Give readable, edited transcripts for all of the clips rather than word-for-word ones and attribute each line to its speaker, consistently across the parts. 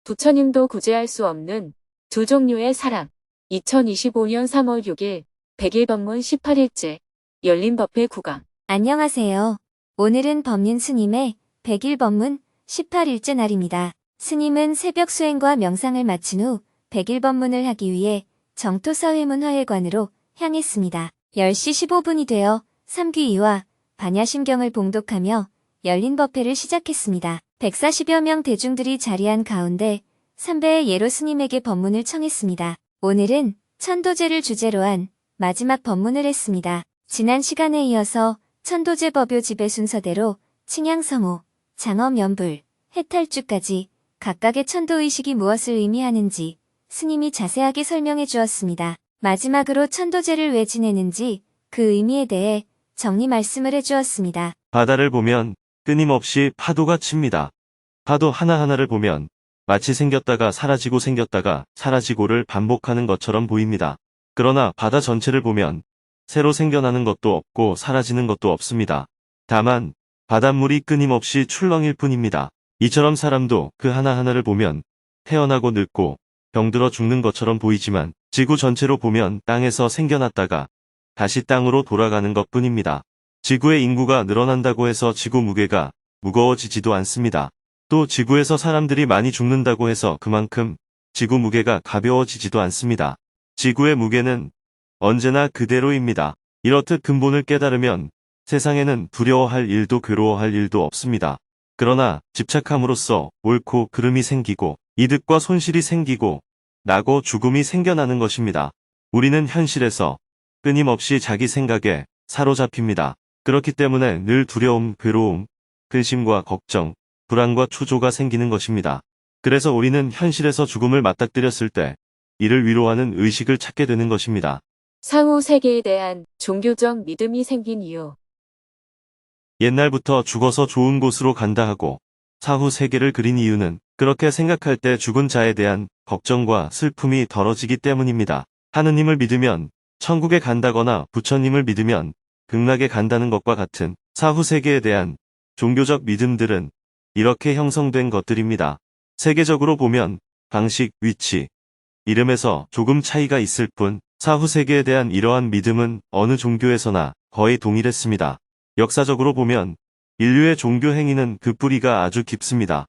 Speaker 1: 부처님도 구제할 수 없는 두 종류의 사람. 2025년 3월 6일 100일 법문 18일째 열린 법회 구강.
Speaker 2: 안녕하세요. 오늘은 법륜 스님의 100일 법문 18일째 날입니다. 스님은 새벽 수행과 명상을 마친 후 100일 법문을 하기 위해 정토사회문 화회관으로 향했습니다. 10시 15분이 되어 삼귀이와 반야심경을 봉독하며 열린 법회를 시작했습니다. 140여 명 대중들이 자리한 가운데 삼배의 예로 스님에게 법문을 청했습니다. 오늘은 천도제를 주제로 한 마지막 법문을 했습니다. 지난 시간에 이어서 천도제 법요 지배 순서대로 칭양성호, 장엄연불, 해탈주까지 각각의 천도의식이 무엇을 의미하는지 스님이 자세하게 설명해 주었습니다. 마지막으로 천도제를 왜 지내는지 그 의미에 대해 정리 말씀을 해주었습니다.
Speaker 3: 바다를 보면 끊임없이 파도가 칩니다. 파도 하나하나를 보면 마치 생겼다가 사라지고 생겼다가 사라지고를 반복하는 것처럼 보입니다. 그러나 바다 전체를 보면 새로 생겨나는 것도 없고 사라지는 것도 없습니다. 다만 바닷물이 끊임없이 출렁일 뿐입니다. 이처럼 사람도 그 하나하나를 보면 태어나고 늙고 병들어 죽는 것처럼 보이지만 지구 전체로 보면 땅에서 생겨났다가 다시 땅으로 돌아가는 것뿐입니다. 지구의 인구가 늘어난다고 해서 지구 무게가 무거워지지도 않습니다. 또 지구에서 사람들이 많이 죽는다고 해서 그만큼 지구 무게가 가벼워지지도 않습니다. 지구의 무게는 언제나 그대로입니다. 이렇듯 근본을 깨달으면 세상에는 두려워할 일도 괴로워할 일도 없습니다. 그러나 집착함으로써 옳고 그름이 생기고 이득과 손실이 생기고 나고 죽음이 생겨나는 것입니다. 우리는 현실에서 끊임없이 자기 생각에 사로잡힙니다. 그렇기 때문에 늘 두려움, 괴로움, 근심과 걱정, 불안과 초조가 생기는 것입니다. 그래서 우리는 현실에서 죽음을 맞닥뜨렸을 때 이를 위로하는 의식을 찾게 되는 것입니다.
Speaker 1: 상호 세계에 대한 종교적 믿음이 생긴 이유.
Speaker 3: 옛날부터 죽어서 좋은 곳으로 간다 하고 사후 세계를 그린 이유는 그렇게 생각할 때 죽은 자에 대한 걱정과 슬픔이 덜어지기 때문입니다. 하느님을 믿으면 천국에 간다거나 부처님을 믿으면 극락에 간다는 것과 같은 사후 세계에 대한 종교적 믿음들은 이렇게 형성된 것들입니다. 세계적으로 보면 방식, 위치, 이름에서 조금 차이가 있을 뿐 사후 세계에 대한 이러한 믿음은 어느 종교에서나 거의 동일했습니다. 역사적으로 보면 인류의 종교 행위는 그 뿌리가 아주 깊습니다.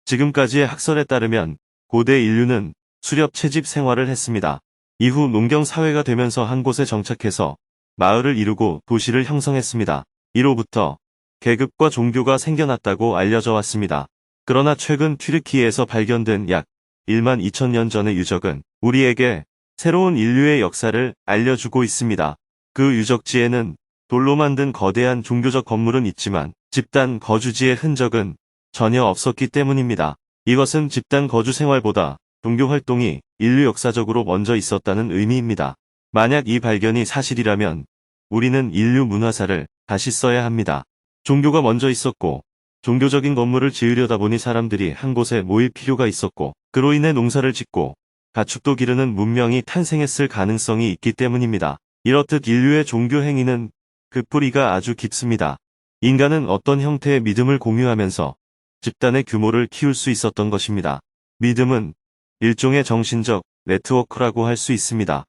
Speaker 3: 지금까지의 학설에 따르면 고대 인류는 수렵 채집 생활을 했습니다. 이후 농경 사회가 되면서 한 곳에 정착해서 마을을 이루고 도시를 형성했습니다. 이로부터 계급과 종교가 생겨났다고 알려져 왔습니다. 그러나 최근 튀르키예에서 발견된 약 1만 2천 전의 유적은 우리에게 새로운 인류의 역사를 알려주고 있습니다. 그 유적지에는 돌로 만든 거대한 종교적 건물은 있지만 집단 거주지의 흔적은 전혀 없었기 때문입니다. 이것은 집단 거주 생활보다 종교 활동이 인류 역사적으로 먼저 있었다는 의미입니다. 만약 이 발견이 사실이라면 우리는 인류 문화사를 다시 써야 합니다. 종교가 먼저 있었고 종교적인 건물을 지으려다 보니 사람들이 한 곳에 모일 필요가 있었고 그로 인해 농사를 짓고 가축도 기르는 문명이 탄생했을 가능성이 있기 때문입니다. 이렇듯 인류의 종교 행위는 그 뿌리가 아주 깊습니다. 인간은 어떤 형태의 믿음을 공유하면서 집단의 규모를 키울 수 있었던 것입니다. 믿음은 일종의 정신적 네트워크라고 할 수 있습니다.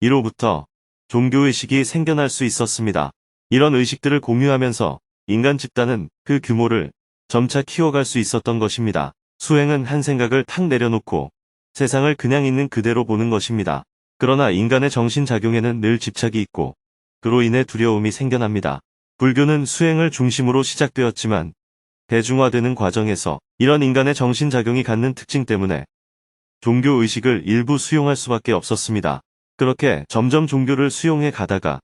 Speaker 3: 이로부터 종교의식이 생겨날 수 있었습니다. 이런 의식들을 공유하면서 인간 집단은 그 규모를 점차 키워갈 수 있었던 것입니다. 수행은 한 생각을 탁 내려놓고 세상을 그냥 있는 그대로 보는 것입니다. 그러나 인간의 정신작용에는 늘 집착이 있고 그로 인해 두려움이 생겨납니다. 불교는 수행을 중심으로 시작되었지만 대중화되는 과정에서 이런 인간의 정신작용이 갖는 특징 때문에 종교의식을 일부 수용할 수밖에 없었습니다. 그렇게 점점 종교를 수용해 가다가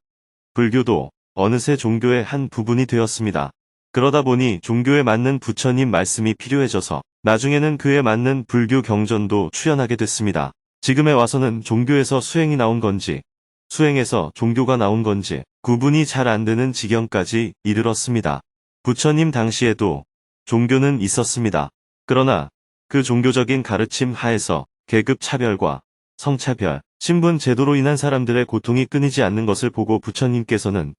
Speaker 3: 불교도 어느새 종교의 한 부분이 되었습니다. 그러다 보니 종교에 맞는 부처님 말씀이 필요해져서 나중에는 그에 맞는 불교 경전도 출연하게 됐습니다. 지금에 와서는 종교에서 수행이 나온 건지 수행에서 종교가 나온 건지 구분이 잘 안 되는 지경까지 이르렀습니다. 부처님 당시에도 종교는 있었습니다. 그러나 그 종교적인 가르침 하에서 계급 차별과 성차별, 신분 제도로 인한 사람들의 고통이 끊이지 않는 것을 보고 부처님께서는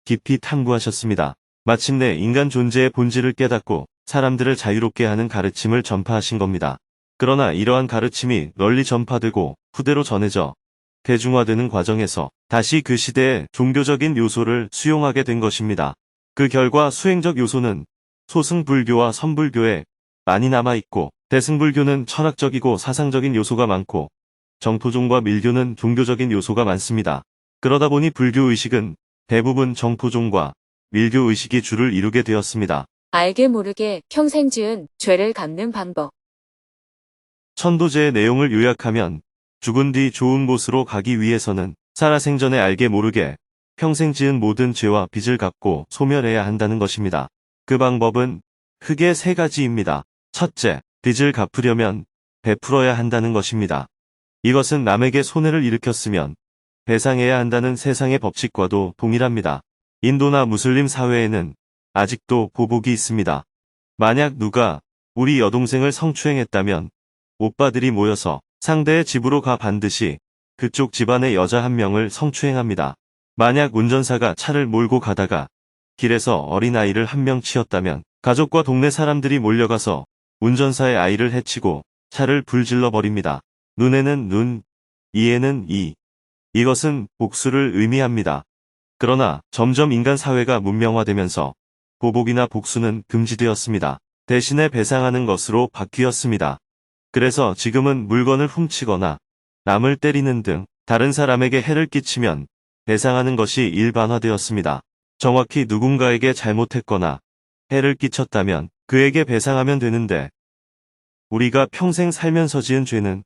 Speaker 3: 깊이 탐구하셨습니다. 마침내 인간 존재의 본질을 깨닫고 사람들을 자유롭게 하는 가르침을 전파하신 겁니다. 그러나 이러한 가르침이 널리 전파되고 후대로 전해져 대중화되는 과정에서 다시 그 시대의 종교적인 요소를 수용하게 된 것입니다. 그 결과 수행적 요소는 소승불교와 선불교에 많이 남아있고, 대승불교는 철학적이고 사상적인 요소가 많고, 정토종과 밀교는 종교적인 요소가 많습니다. 그러다 보니 불교의식은 대부분 정토종과 밀교의식이 주를 이루게 되었습니다.
Speaker 1: 알게 모르게 평생 지은 죄를 갚는 방법.
Speaker 3: 천도제의 내용을 요약하면 죽은 뒤 좋은 곳으로 가기 위해서는 살아생전에 알게 모르게 평생 지은 모든 죄와 빚을 갚고 소멸해야 한다는 것입니다. 그 방법은 크게 세 가지입니다. 첫째, 빚을 갚으려면 베풀어야 한다는 것입니다. 이것은 남에게 손해를 일으켰으면 배상해야 한다는 세상의 법칙과도 동일합니다. 인도나 무슬림 사회에는 아직도 보복이 있습니다. 만약 누가 우리 여동생을 성추행했다면 오빠들이 모여서 상대의 집으로 가 반드시 그쪽 집안의 여자 한 명을 성추행합니다. 만약 운전사가 차를 몰고 가다가 길에서 어린아이를 한 명 치었다면 가족과 동네 사람들이 몰려가서 운전사의 아이를 해치고 차를 불질러 버립니다. 눈에는 눈, 이에는 이. 이것은 복수를 의미합니다. 그러나 점점 인간 사회가 문명화되면서 보복이나 복수는 금지되었습니다. 대신에 배상하는 것으로 바뀌었습니다. 그래서 지금은 물건을 훔치거나 남을 때리는 등 다른 사람에게 해를 끼치면 배상하는 것이 일반화되었습니다. 정확히 누군가에게 잘못했거나 해를 끼쳤다면 그에게 배상하면 되는데, 우리가 평생 살면서 지은 죄는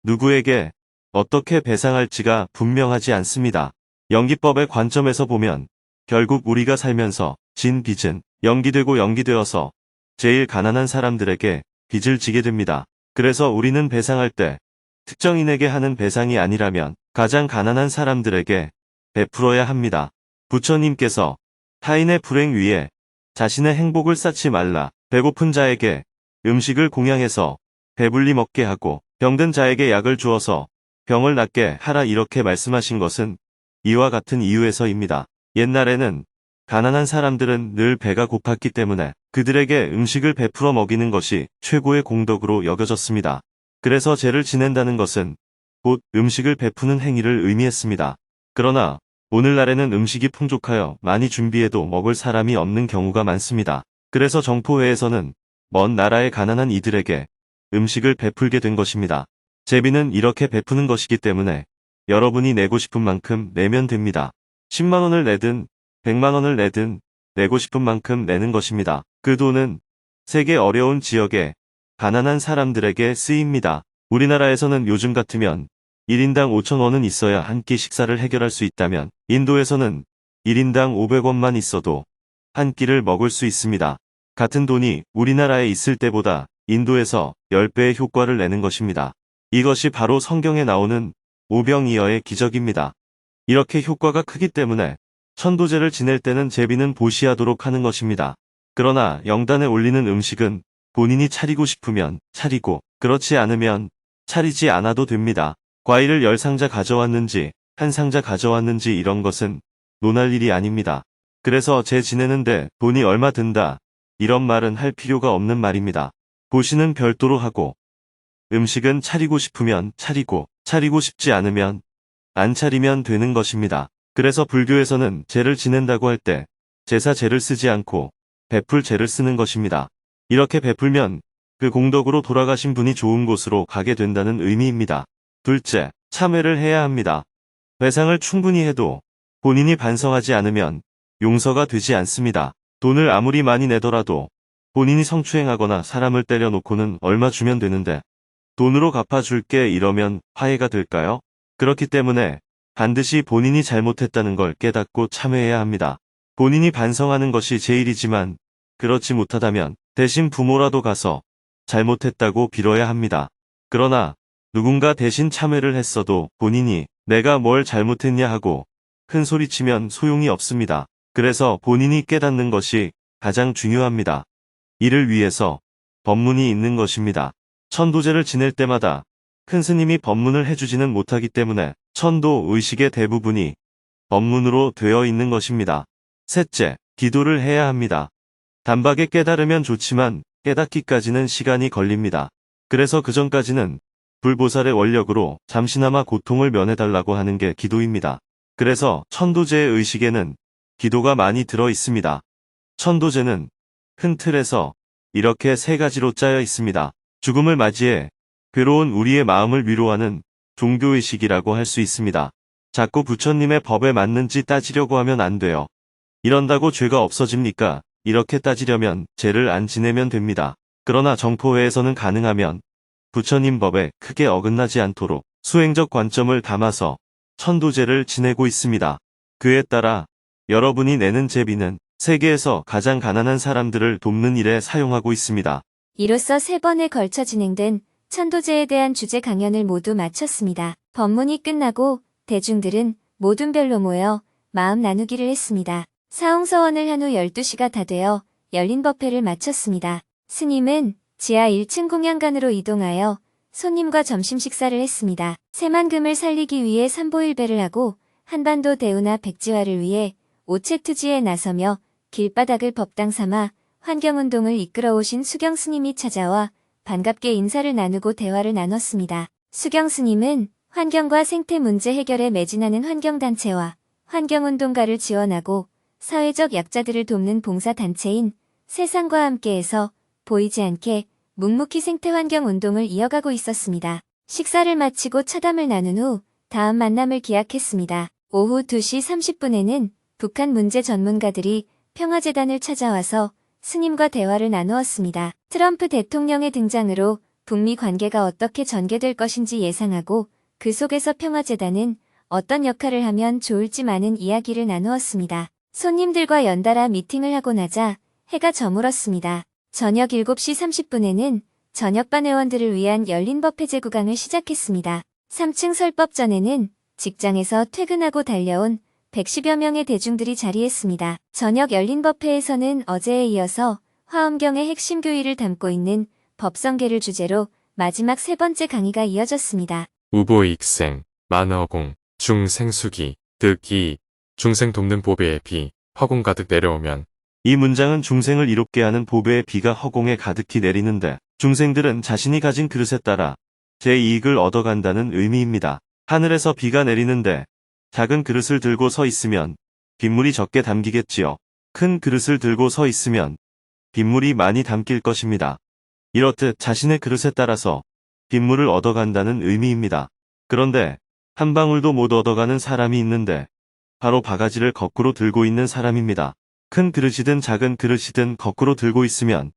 Speaker 3: 누구에게 어떻게 배상할지가 분명하지 않습니다. 연기법의 관점에서 보면 결국 우리가 살면서 진 빚은 연기되고 연기되어서 제일 가난한 사람들에게 빚을 지게 됩니다. 그래서 우리는 배상할 때 특정인에게 하는 배상이 아니라면 가장 가난한 사람들에게 베풀어야 합니다. 부처님께서 타인의 불행 위에 자신의 행복을 쌓지 말라, 배고픈 자에게 음식을 공양해서 배불리 먹게 하고 병든 자에게 약을 주어서 병을 낫게 하라, 이렇게 말씀하신 것은 이와 같은 이유에서입니다. 옛날에는 가난한 사람들은 늘 배가 고팠기 때문에 그들에게 음식을 베풀어 먹이는 것이 최고의 공덕으로 여겨졌습니다. 그래서 제를 지낸다는 것은 곧 음식을 베푸는 행위를 의미했습니다. 그러나 오늘날에는 음식이 풍족하여 많이 준비해도 먹을 사람이 없는 경우가 많습니다. 그래서 정토회에서는 먼 나라의 가난한 이들에게 음식을 베풀게 된 것입니다. 제비는 이렇게 베푸는 것이기 때문에 여러분이 내고 싶은 만큼 내면 됩니다. 10만 원을 내든 100만 원을 내든 내고 싶은 만큼 내는 것입니다. 그 돈은 세계 어려운 지역에 가난한 사람들에게 쓰입니다. 우리나라에서는 요즘 같으면 1인당 5,000원은 있어야 한 끼 식사를 해결할 수 있다면 인도에서는 1인당 500원만 있어도 한 끼를 먹을 수 있습니다. 같은 돈이 우리나라에 있을 때보다 인도에서 10배의 효과를 내는 것입니다. 이것이 바로 성경에 나오는 오병이어의 기적입니다. 이렇게 효과가 크기 때문에 천도제를 지낼 때는 제비는 보시하도록 하는 것입니다. 그러나 영단에 올리는 음식은 본인이 차리고 싶으면 차리고, 그렇지 않으면 차리지 않아도 됩니다. 과일을 10상자 가져왔는지 1상자 가져왔는지 이런 것은 논할 일이 아닙니다. 그래서 제 지내는데 돈이 얼마 든다, 이런 말은 할 필요가 없는 말입니다. 보시는 별도로 하고, 음식은 차리고 싶으면 차리고, 차리고 싶지 않으면 안 차리면 되는 것입니다. 그래서 불교에서는 제를 지낸다고 할 때 제사 제를 쓰지 않고 베풀 제를 쓰는 것입니다. 이렇게 베풀면 그 공덕으로 돌아가신 분이 좋은 곳으로 가게 된다는 의미입니다. 둘째, 참회를 해야 합니다. 배상을 충분히 해도 본인이 반성하지 않으면 용서가 되지 않습니다. 돈을 아무리 많이 내더라도 본인이 성추행하거나 사람을 때려놓고는 얼마 주면 되는데 돈으로 갚아줄게 이러면 화해가 될까요? 그렇기 때문에 반드시 본인이 잘못했다는 걸 깨닫고 참회해야 합니다. 본인이 반성하는 것이 제일이지만 그렇지 못하다면 대신 부모라도 가서 잘못했다고 빌어야 합니다. 그러나 누군가 대신 참회를 했어도 본인이 내가 뭘 잘못했냐 하고 큰 소리치면 소용이 없습니다. 그래서 본인이 깨닫는 것이 가장 중요합니다. 이를 위해서 법문이 있는 것입니다. 천도제를 지낼 때마다 큰 스님이 법문을 해주지는 못하기 때문에 천도 의식의 대부분이 법문으로 되어 있는 것입니다. 셋째, 기도를 해야 합니다. 단박에 깨달으면 좋지만 깨닫기까지는 시간이 걸립니다. 그래서 그 전까지는 불보살의 원력으로 잠시나마 고통을 면해달라고 하는 게 기도입니다. 그래서 천도제의 의식에는 기도가 많이 들어 있습니다. 천도제는 큰 틀에서 이렇게 세 가지로 짜여 있습니다. 죽음을 맞이해 괴로운 우리의 마음을 위로하는 종교의식이라고 할 수 있습니다. 자꾸 부처님의 법에 맞는지 따지려고 하면 안 돼요. 이런다고 죄가 없어집니까? 이렇게 따지려면 죄를 안 지내면 됩니다. 그러나 정포회에서는 가능하면 부처님 법에 크게 어긋나지 않도록 수행적 관점을 담아서 천도제를 지내고 있습니다. 그에 따라 여러분이 내는 제비는 세계에서 가장 가난한 사람들을 돕는 일에 사용하고 있습니다.
Speaker 2: 이로써 3번에 걸쳐 진행된 천도제에 대한 주제 강연을 모두 마쳤습니다. 법문이 끝나고 대중들은 모둠별로 모여 마음 나누기를 했습니다. 사홍서원을 한 후 12시가 다 되어 열린 법회를 마쳤습니다. 스님은 지하 1층 공양관으로 이동하여 손님과 점심 식사를 했습니다. 새만금을 살리기 위해 삼보일배를 하고 한반도 대우나 백지화를 위해 오체투지에 나서며 길바닥을 법당 삼아 환경운동을 이끌어 오신 수경 스님이 찾아와 반갑게 인사를 나누고 대화를 나눴습니다. 수경 스님은 환경과 생태 문제 해결에 매진하는 환경단체와 환경운동가를 지원하고 사회적 약자들을 돕는 봉사단체인 세상과 함께에서 보이지 않게 묵묵히 생태환경운동을 이어가고 있었습니다. 식사를 마치고 차담을 나눈 후 다음 만남을 기약했습니다. 오후 2시 30분에는 북한 문제 전문가들이 평화재단을 찾아와서 스님과 대화를 나누었습니다. 트럼프 대통령의 등장으로 북미 관계가 어떻게 전개될 것인지 예상하고 그 속에서 평화재단은 어떤 역할을 하면 좋을지 많은 이야기를 나누었습니다. 손님들과 연달아 미팅을 하고 나자 해가 저물었습니다. 저녁 7시 30분에는 저녁반 회원들을 위한 열린 법회 제구강을 시작했습니다. 3층 설법전에는 직장에서 퇴근하고 달려온 110여 명의 대중들이 자리했습니다. 저녁 열린 법회에서는 어제에 이어서 화엄경의 핵심 교의를 담고 있는 법성계를 주제로 마지막 3번째 강의가 이어졌습니다.
Speaker 4: 우보익생, 만허공, 중생수기, 득이, 중생 돕는 보배의 비, 허공 가득 내려오면
Speaker 3: 이 문장은 중생을 이롭게 하는 보배의 비가 허공에 가득히 내리는데 중생들은 자신이 가진 그릇에 따라 제 이익을 얻어간다는 의미입니다. 하늘에서 비가 내리는데 작은 그릇을 들고 서 있으면 빗물이 적게 담기겠지요. 큰 그릇을 들고 서 있으면 빗물이 많이 담길 것입니다. 이렇듯 자신의 그릇에 따라서 빗물을 얻어간다는 의미입니다. 그런데 한 방울도 못 얻어가는 사람이 있는데 바로 바가지를 거꾸로 들고 있는 사람입니다. 큰 그릇이든 작은 그릇이든 거꾸로 들고 있으면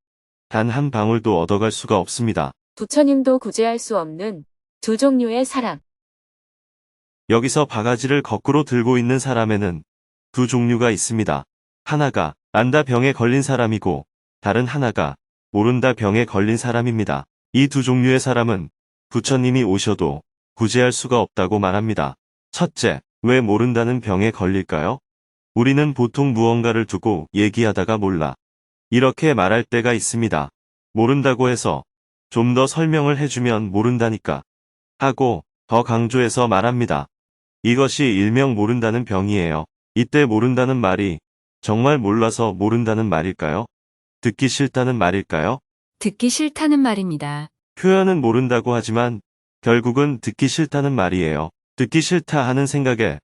Speaker 3: 단 한 방울도 얻어갈 수가 없습니다.
Speaker 1: 부처님도 구제할 수 없는 두 종류의 사람.
Speaker 3: 여기서 바가지를 거꾸로 들고 있는 사람에는 두 종류가 있습니다. 하나가 안다 병에 걸린 사람이고 다른 하나가 모른다 병에 걸린 사람입니다. 이 두 종류의 사람은 부처님이 오셔도 구제할 수가 없다고 말합니다. 첫째, 왜 모른다는 병에 걸릴까요? 우리는 보통 무언가를 두고 얘기하다가 몰라 이렇게 말할 때가 있습니다. 모른다고 해서 좀 더 설명을 해주면 모른다니까 하고 더 강조해서 말합니다. 이것이 일명 모른다는 병이에요. 이때 모른다는 말이 정말 몰라서 모른다는 말일까요? 듣기 싫다는 말일까요?
Speaker 5: 듣기 싫다는 말입니다.
Speaker 3: 표현은 모른다고 하지만 결국은 듣기 싫다는 말이에요. 듣기 싫다 하는 생각에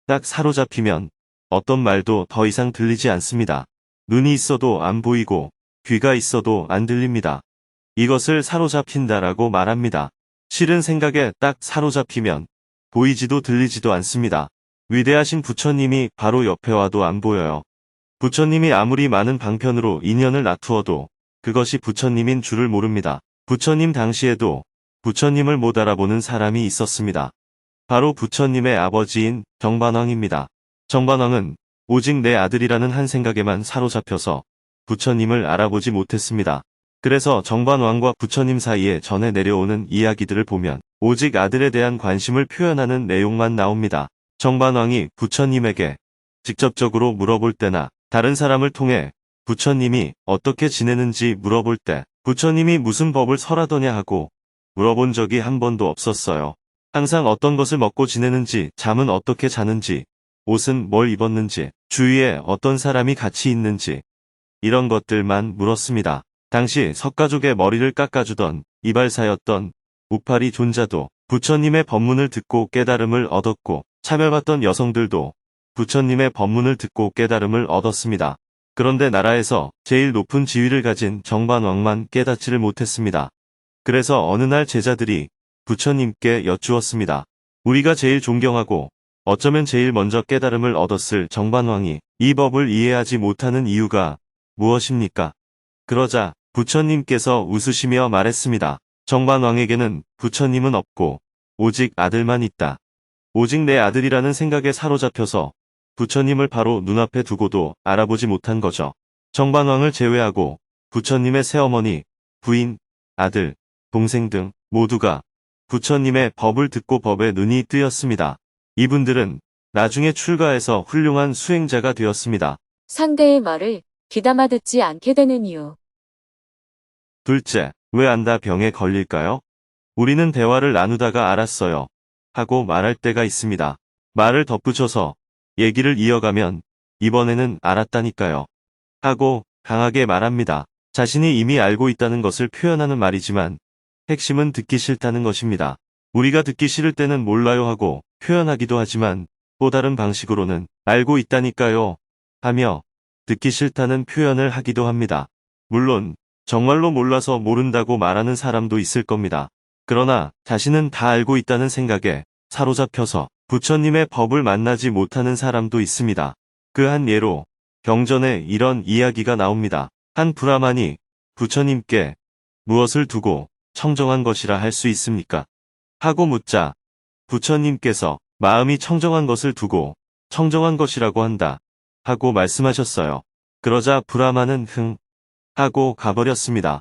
Speaker 3: 딱 사로잡히면 어떤 말도 더 이상 들리지 않습니다. 눈이 있어도 안 보이고 귀가 있어도 안 들립니다. 이것을 사로잡힌다라고 말합니다. 싫은 생각에 딱 사로잡히면 보이지도 들리지도 않습니다. 위대하신 부처님이 바로 옆에 와도 안 보여요. 부처님이 아무리 많은 방편으로 인연을 나투어도 그것이 부처님인 줄을 모릅니다. 부처님 당시에도 부처님을 못 알아보는 사람이 있었습니다. 바로 부처님의 아버지인 정반왕입니다. 정반왕은 오직 내 아들이라는 한 생각에만 사로잡혀서 부처님을 알아보지 못했습니다. 그래서 정반왕과 부처님 사이에 전해 내려오는 이야기들을 보면 오직 아들에 대한 관심을 표현하는 내용만 나옵니다. 정반왕이 부처님에게 직접적으로 물어볼 때나 다른 사람을 통해 부처님이 어떻게 지내는지 물어볼 때 부처님이 무슨 법을 설하더냐 하고 물어본 적이 한 번도 없었어요. 항상 어떤 것을 먹고 지내는지, 잠은 어떻게 자는지, 옷은 뭘 입었는지, 주위에 어떤 사람이 같이 있는지, 이런 것들만 물었습니다. 당시 석가족의 머리를 깎아주던 이발사였던 우파리 존자도 부처님의 법문을 듣고 깨달음을 얻었고, 참여받던 여성들도 부처님의 법문을 듣고 깨달음을 얻었습니다. 그런데 나라에서 제일 높은 지위를 가진 정반왕만 깨닫지를 못했습니다. 그래서 어느 날 제자들이 부처님께 여쭈었습니다. 우리가 제일 존경하고 어쩌면 제일 먼저 깨달음을 얻었을 정반왕이 이 법을 이해하지 못하는 이유가 무엇입니까? 그러자 부처님께서 웃으시며 말했습니다. 정반왕에게는 부처님은 없고 오직 아들만 있다. 오직 내 아들이라는 생각에 사로잡혀서 부처님을 바로 눈앞에 두고도 알아보지 못한 거죠. 정반왕을 제외하고 부처님의 새어머니, 부인, 아들, 동생 등 모두가 부처님의 법을 듣고 법에 눈이 뜨였습니다. 이분들은 나중에 출가해서 훌륭한 수행자가 되었습니다.
Speaker 1: 상대의 말을 귀담아 듣지 않게 되는 이유.
Speaker 3: 둘째, 왜 안다 병에 걸릴까요? 우리는 대화를 나누다가 알았어요. 하고 말할 때가 있습니다. 말을 덧붙여서 얘기를 이어가면 이번에는 알았다니까요. 하고 강하게 말합니다. 자신이 이미 알고 있다는 것을 표현하는 말이지만 핵심은 듣기 싫다는 것입니다. 우리가 듣기 싫을 때는 몰라요 하고 표현하기도 하지만 또 다른 방식으로는 알고 있다니까요 하며 듣기 싫다는 표현을 하기도 합니다. 물론 정말로 몰라서 모른다고 말하는 사람도 있을 겁니다. 그러나 자신은 다 알고 있다는 생각에 사로잡혀서 부처님의 법을 만나지 못하는 사람도 있습니다. 그 한 예로 경전에 이런 이야기가 나옵니다. 한 브라만이 부처님께 무엇을 두고 청정한 것이라 할 수 있습니까? 하고 묻자 부처님께서 마음이 청정한 것을 두고 청정한 것이라고 한다 하고 말씀하셨어요. 그러자 브라만은 흥 하고 가버렸습니다.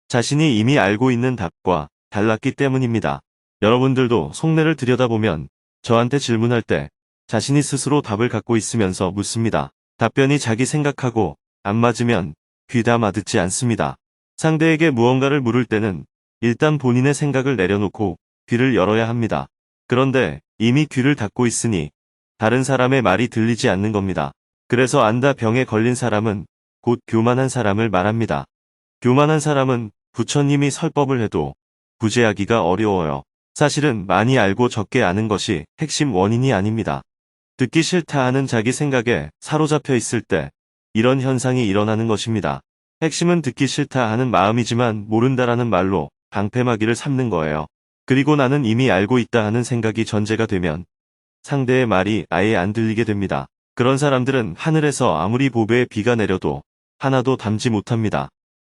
Speaker 3: 자신이 이미 알고 있는 답과 달랐기 때문입니다. 여러분들도 속내를 들여다보면 저한테 질문할 때 자신이 스스로 답을 갖고 있으면서 묻습니다. 답변이 자기 생각하고 안 맞으면 귀담아 듣지 않습니다. 상대에게 무언가를 물을 때는 일단 본인의 생각을 내려놓고 귀를 열어야 합니다. 그런데 이미 귀를 닫고 있으니 다른 사람의 말이 들리지 않는 겁니다. 그래서 안다 병에 걸린 사람은 곧 교만한 사람을 말합니다. 교만한 사람은 부처님이 설법을 해도 구제하기가 어려워요. 사실은 많이 알고 적게 아는 것이 핵심 원인이 아닙니다. 듣기 싫다 하는 자기 생각에 사로잡혀 있을 때 이런 현상이 일어나는 것입니다. 핵심은 듣기 싫다 하는 마음이지만 모른다라는 말로 방패막이를 삼는 거예요. 그리고 나는 이미 알고 있다 하는 생각이 전제가 되면 상대의 말이 아예 안 들리게 됩니다. 그런 사람들은 하늘에서 아무리 보배의 비가 내려도 하나도 담지 못합니다.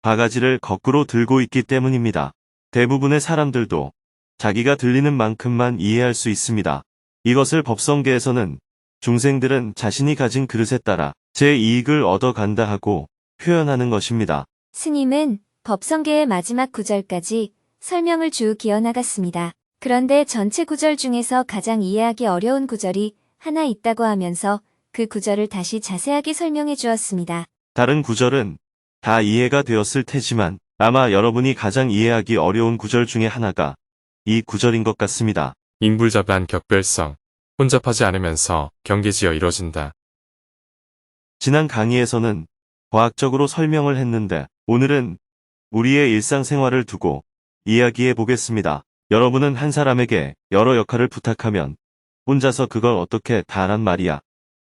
Speaker 3: 바가지를 거꾸로 들고 있기 때문입니다. 대부분의 사람들도 자기가 들리는 만큼만 이해할 수 있습니다. 이것을 법성계에서는 중생들은 자신이 가진 그릇에 따라 제 이익을 얻어간다 하고 표현하는 것입니다.
Speaker 2: 스님은 법성계의 마지막 구절까지 설명을 쭉 이어나갔습니다. 그런데 전체 구절 중에서 가장 이해하기 어려운 구절이 하나 있다고 하면서 그 구절을 다시 자세하게 설명해 주었습니다.
Speaker 3: 다른 구절은 다 이해가 되었을 테지만 아마 여러분이 가장 이해하기 어려운 구절 중에 하나가 이 구절인 것 같습니다.
Speaker 4: 인불잡한 격별성. 혼잡하지 않으면서 경계지어 이뤄진다.
Speaker 3: 지난 강의에서는 과학적으로 설명을 했는데 오늘은 우리의 일상생활을 두고 이야기해 보겠습니다. 여러분은 한 사람에게 여러 역할을 부탁하면 혼자서 그걸 어떻게 다 하란 말이야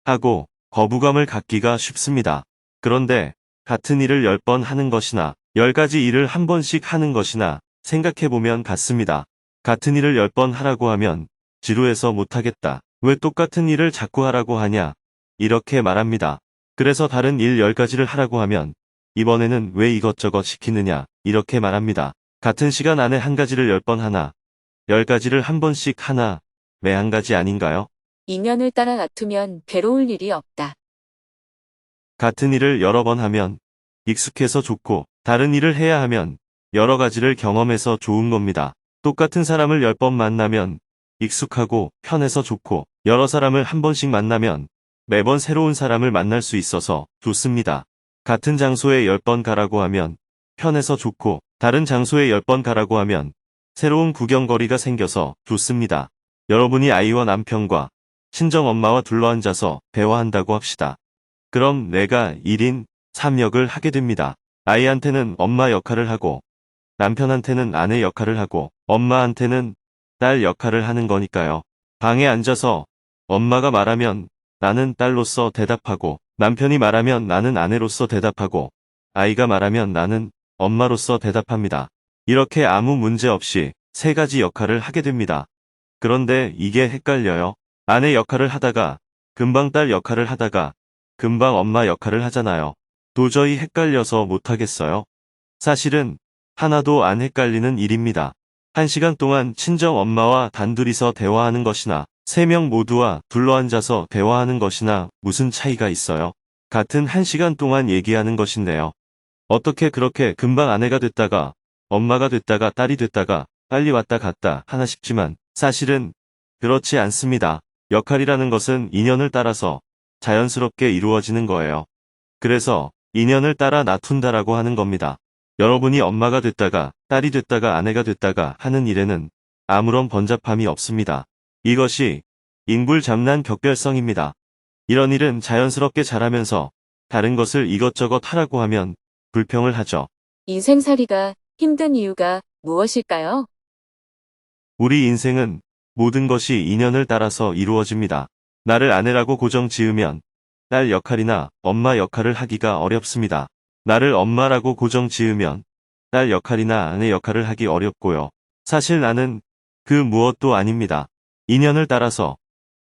Speaker 3: 하고 거부감을 갖기가 쉽습니다. 그런데 같은 일을 10번 하는 것이나 10가지 일을 한 번씩 하는 것이나 생각해보면 같습니다. 같은 일을 10번 하라고 하면 지루해서 못하겠다. 왜 똑같은 일을 자꾸 하라고 하냐? 이렇게 말합니다. 그래서 다른 일 10가지를 하라고 하면 이번에는 왜 이것저것 시키느냐? 이렇게 말합니다. 같은 시간 안에 한 가지를 10번 하나, 10가지를 한 번씩 하나, 매 한 가지 아닌가요?
Speaker 1: 인연을 따라 놔두면 괴로울 일이 없다.
Speaker 3: 같은 일을 여러 번 하면 익숙해서 좋고 다른 일을 해야 하면 여러 가지를 경험해서 좋은 겁니다. 똑같은 사람을 10번 만나면 익숙하고 편해서 좋고 여러 사람을 한 번씩 만나면 매번 새로운 사람을 만날 수 있어서 좋습니다. 같은 장소에 10번 가라고 하면 편해서 좋고 다른 장소에 10번 가라고 하면 새로운 구경거리가 생겨서 좋습니다. 여러분이 아이와 남편과 친정엄마와 둘러앉아서 대화한다고 합시다. 그럼 내가 1인 3역을 하게 됩니다. 아이한테는 엄마 역할을 하고, 남편한테는 아내 역할을 하고, 엄마한테는 딸 역할을 하는 거니까요. 방에 앉아서 엄마가 말하면 나는 딸로서 대답하고, 남편이 말하면 나는 아내로서 대답하고, 아이가 말하면 나는 엄마로서 대답합니다. 이렇게 아무 문제 없이 3가지 역할을 하게 됩니다. 그런데 이게 헷갈려요. 아내 역할을 하다가, 금방 딸 역할을 하다가, 금방 엄마 역할을 하잖아요. 도저히 헷갈려서 못하겠어요. 사실은 하나도 안 헷갈리는 일입니다. 1시간 동안 친정 엄마와 단둘이서 대화하는 것이나 3명 모두와 둘러앉아서 대화하는 것이나 무슨 차이가 있어요? 같은 1시간 동안 얘기하는 것인데요. 어떻게 그렇게 금방 아내가 됐다가 엄마가 됐다가 딸이 됐다가 빨리 왔다 갔다 하나 싶지만 사실은 그렇지 않습니다. 역할이라는 것은 인연을 따라서 자연스럽게 이루어지는 거예요. 그래서 인연을 따라 나툰다라고 하는 겁니다. 여러분이 엄마가 됐다가 딸이 됐다가 아내가 됐다가 하는 일에는 아무런 번잡함이 없습니다. 이것이 인불잡란격별성입니다. 이런 일은 자연스럽게 잘하면서 다른 것을 이것저것 하라고 하면 불평을 하죠.
Speaker 1: 인생살이가 힘든 이유가 무엇일까요?
Speaker 3: 우리 인생은 모든 것이 인연을 따라서 이루어집니다. 나를 아내라고 고정 지으면 딸 역할이나 엄마 역할을 하기가 어렵습니다. 나를 엄마라고 고정 지으면 딸 역할이나 아내 역할을 하기 어렵고요. 사실 나는 그 무엇도 아닙니다. 인연을 따라서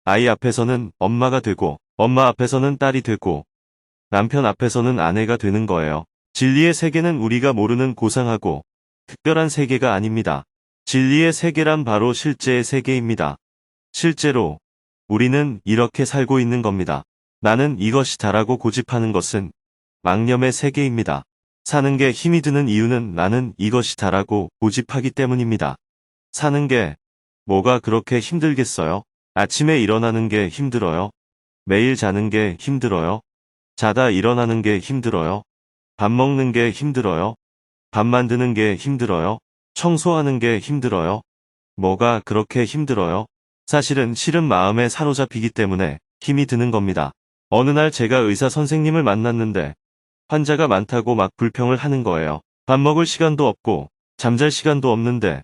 Speaker 3: 아이 앞에서는 엄마가 되고 엄마 앞에서는 딸이 되고 남편 앞에서는 아내가 되는 거예요. 진리의 세계는 우리가 모르는 고상하고 특별한 세계가 아닙니다. 진리의 세계란 바로 실제의 세계입니다. 실제로 우리는 이렇게 살고 있는 겁니다. 나는 이것이 다라고 고집하는 것은 망념의 세계입니다. 사는 게 힘이 드는 이유는 나는 이것이 다라고 고집하기 때문입니다. 사는 게 뭐가 그렇게 힘들겠어요? 아침에 일어나는 게 힘들어요? 매일 자는 게 힘들어요? 자다 일어나는 게 힘들어요? 밥 먹는 게 힘들어요? 밥 만드는 게 힘들어요? 청소하는 게 힘들어요? 뭐가 그렇게 힘들어요? 사실은 싫은 마음에 사로잡히기 때문에 힘이 드는 겁니다. 어느 날 제가 의사 선생님을 만났는데 환자가 많다고 막 불평을 하는 거예요. 밥 먹을 시간도 없고 잠잘 시간도 없는데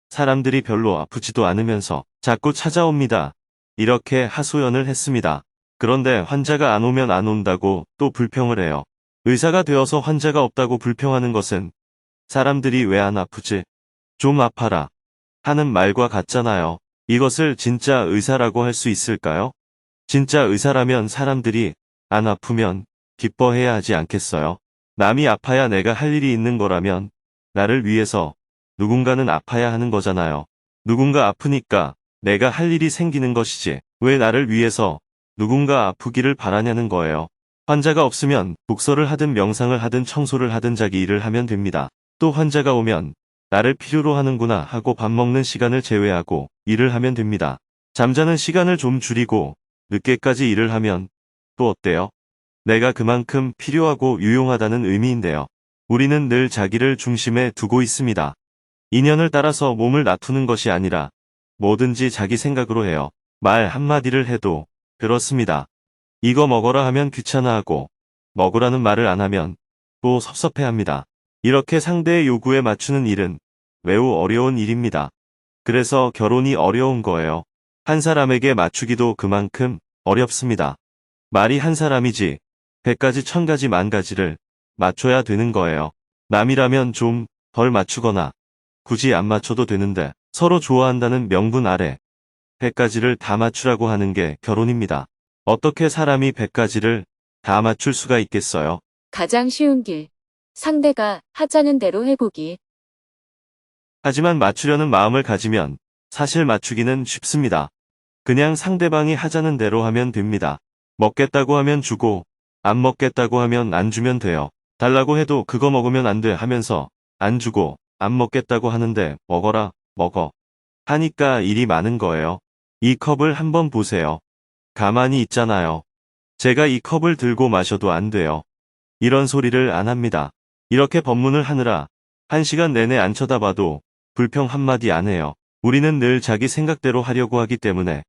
Speaker 3: 사람들이 별로 아프지도 않으면서 자꾸 찾아옵니다. 이렇게 하소연을 했습니다. 그런데 환자가 안 오면 안 온다고 또 불평을 해요. 의사가 되어서 환자가 없다고 불평하는 것은 사람들이 왜 안 아프지? 좀 아파라 하는 말과 같잖아요. 이것을 진짜 의사라고 할 수 있을까요? 진짜 의사라면 사람들이 안 아프면 기뻐해야 하지 않겠어요? 남이 아파야 내가 할 일이 있는 거라면 나를 위해서 누군가는 아파야 하는 거잖아요. 누군가 아프니까 내가 할 일이 생기는 것이지 왜 나를 위해서 누군가 아프기를 바라냐는 거예요. 환자가 없으면 독서를 하든 명상을 하든 청소를 하든 자기 일을 하면 됩니다. 또 환자가 오면 나를 필요로 하는구나 하고 밥 먹는 시간을 제외하고 일을 하면 됩니다. 잠자는 시간을 좀 줄이고 늦게까지 일을 하면 또 어때요? 내가 그만큼 필요하고 유용하다는 의미인데요. 우리는 늘 자기를 중심에 두고 있습니다. 인연을 따라서 몸을 놔두는 것이 아니라 뭐든지 자기 생각으로 해요. 말 한마디를 해도 그렇습니다. 이거 먹어라 하면 귀찮아하고 먹으라는 말을 안 하면 또 섭섭해합니다. 이렇게 상대의 요구에 맞추는 일은 매우 어려운 일입니다. 그래서 결혼이 어려운 거예요. 한 사람에게 맞추기도 그만큼 어렵습니다. 말이 한 사람이지 100가지 1000가지 만가지를 맞춰야 되는 거예요. 남이라면 좀 덜 맞추거나 굳이 안 맞춰도 되는데 서로 좋아한다는 명분 아래 100가지를 다 맞추라고 하는 게 결혼입니다. 어떻게 사람이 100가지를 다 맞출 수가 있겠어요?
Speaker 1: 가장 쉬운 길. 상대가 하자는 대로 해보기.
Speaker 3: 하지만 맞추려는 마음을 가지면 사실 맞추기는 쉽습니다. 그냥 상대방이 하자는 대로 하면 됩니다. 먹겠다고 하면 주고 안 먹겠다고 하면 안 주면 돼요. 달라고 해도 그거 먹으면 안 돼 하면서 안 주고 안 먹겠다고 하는데 먹어라, 먹어 하니까 일이 많은 거예요. 이 컵을 한번 보세요. 가만히 있잖아요. 제가 이 컵을 들고 마셔도 안 돼요. 이런 소리를 안 합니다. 이렇게 법문을 하느라 1시간 내내 안 쳐다봐도 불평 한마디 안 해요. 우리는 늘 자기 생각대로 하려고 하기 때문에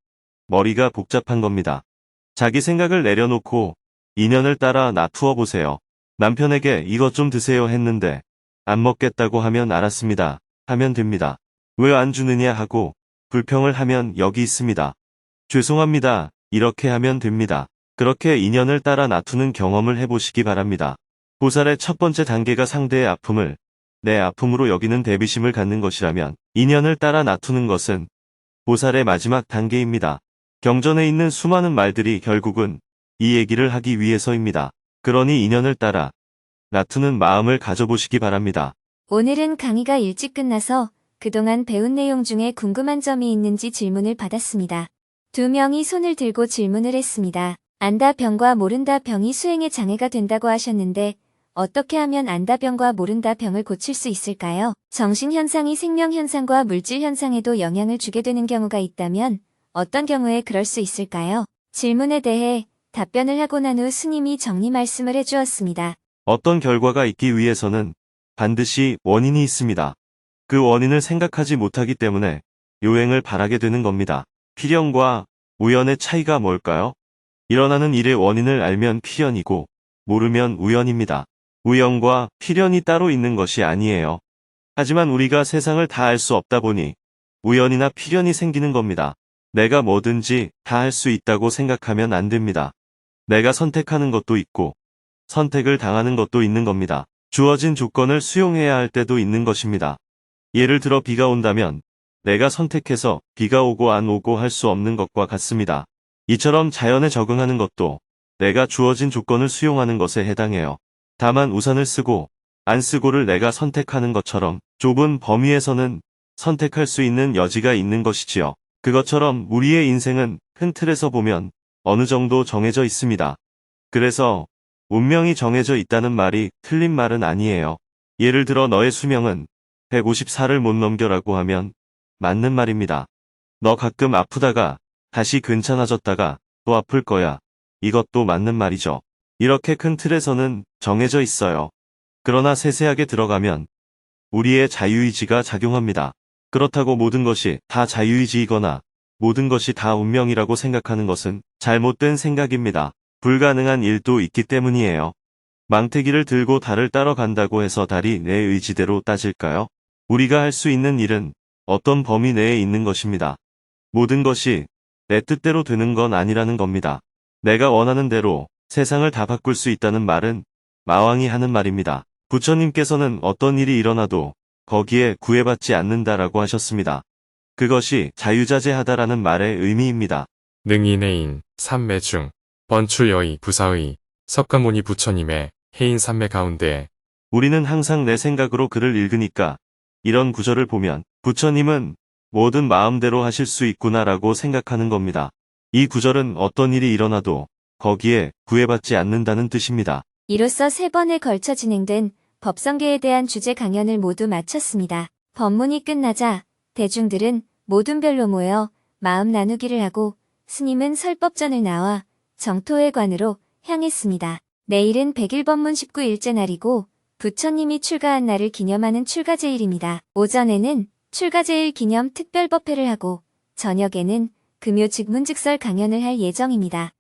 Speaker 3: 머리가 복잡한 겁니다. 자기 생각을 내려놓고 인연을 따라 놔두어 보세요. 남편에게 이것 좀 드세요 했는데 안 먹겠다고 하면 알았습니다. 하면 됩니다. 왜 안 주느냐 하고 불평을 하면 여기 있습니다. 죄송합니다. 이렇게 하면 됩니다. 그렇게 인연을 따라 놔두는 경험을 해보시기 바랍니다. 보살의 첫 번째 단계가 상대의 아픔을 내 아픔으로 여기는 대비심을 갖는 것이라면 인연을 따라 놔두는 것은 보살의 마지막 단계입니다. 경전에 있는 수많은 말들이 결국은 이 얘기를 하기 위해서입니다. 그러니 인연을 따라 놔두는 마음을 가져보시기 바랍니다.
Speaker 2: 오늘은 강의가 일찍 끝나서 그동안 배운 내용 중에 궁금한 점이 있는지 질문을 받았습니다. 2명이 손을 들고 질문을 했습니다. 안다 병과 모른다 병이 수행에 장애가 된다고 하셨는데 어떻게 하면 안다 병과 모른다 병을 고칠 수 있을까요? 정신현상이 생명현상과 물질현상에도 영향을 주게 되는 경우가 있다면 어떤 경우에 그럴 수 있을까요? 질문에 대해 답변을 하고 난 후 스님이 정리 말씀을 해주었습니다.
Speaker 3: 어떤 결과가 있기 위해서는 반드시 원인이 있습니다. 그 원인을 생각하지 못하기 때문에 요행을 바라게 되는 겁니다. 필연과 우연의 차이가 뭘까요? 일어나는 일의 원인을 알면 필연이고 모르면 우연입니다. 우연과 필연이 따로 있는 것이 아니에요. 하지만 우리가 세상을 다 알 수 없다 보니 우연이나 필연이 생기는 겁니다. 내가 뭐든지 다 할 수 있다고 생각하면 안 됩니다. 내가 선택하는 것도 있고 선택을 당하는 것도 있는 겁니다. 주어진 조건을 수용해야 할 때도 있는 것입니다. 예를 들어 비가 온다면 내가 선택해서 비가 오고 안 오고 할 수 없는 것과 같습니다. 이처럼 자연에 적응하는 것도 내가 주어진 조건을 수용하는 것에 해당해요. 다만 우산을 쓰고 안 쓰고를 내가 선택하는 것처럼 좁은 범위에서는 선택할 수 있는 여지가 있는 것이지요. 그것처럼 우리의 인생은 큰 틀에서 보면 어느 정도 정해져 있습니다. 그래서 운명이 정해져 있다는 말이 틀린 말은 아니에요. 예를 들어 너의 수명은 154를 못 넘겨라고 하면 맞는 말입니다. 너 가끔 아프다가 다시 괜찮아졌다가 또 아플 거야. 이것도 맞는 말이죠. 이렇게 큰 틀에서는 정해져 있어요. 그러나 세세하게 들어가면 우리의 자유의지가 작용합니다. 그렇다고 모든 것이 다 자유의지이거나 모든 것이 다 운명이라고 생각하는 것은 잘못된 생각입니다. 불가능한 일도 있기 때문이에요. 망태기를 들고 달을 따러 간다고 해서 달이 내 의지대로 따질까요? 우리가 할 수 있는 일은 어떤 범위 내에 있는 것입니다. 모든 것이 내 뜻대로 되는 건 아니라는 겁니다. 내가 원하는 대로 세상을 다 바꿀 수 있다는 말은 마왕이 하는 말입니다. 부처님께서는 어떤 일이 일어나도 거기에 구애받지 않는다라고 하셨습니다. 그것이 자유자재하다라는 말의 의미입니다.
Speaker 4: 능인해인 삼매 중 번출여의 부사의 석가모니 부처님의 해인 삼매 가운데
Speaker 3: 우리는 항상 내 생각으로 글을 읽으니까 이런 구절을 보면 부처님은 뭐든 마음대로 하실 수 있구나라고 생각하는 겁니다. 이 구절은 어떤 일이 일어나도 거기에 구애받지 않는다는 뜻입니다.
Speaker 2: 이로써 3번에 걸쳐 진행된 법성계에 대한 주제 강연을 모두 마쳤습니다. 법문이 끝나자 대중들은 모든 별로 모여 마음 나누기를 하고 스님은 설법전을 나와 정토회관으로 향했습니다. 내일은 100일 법문 19일째 날이고 부처님이 출가한 날을 기념하는 출가제일입니다. 오전에는 출가제일 기념 특별법회를 하고 저녁에는 금요 즉문즉설 강연을 할 예정입니다.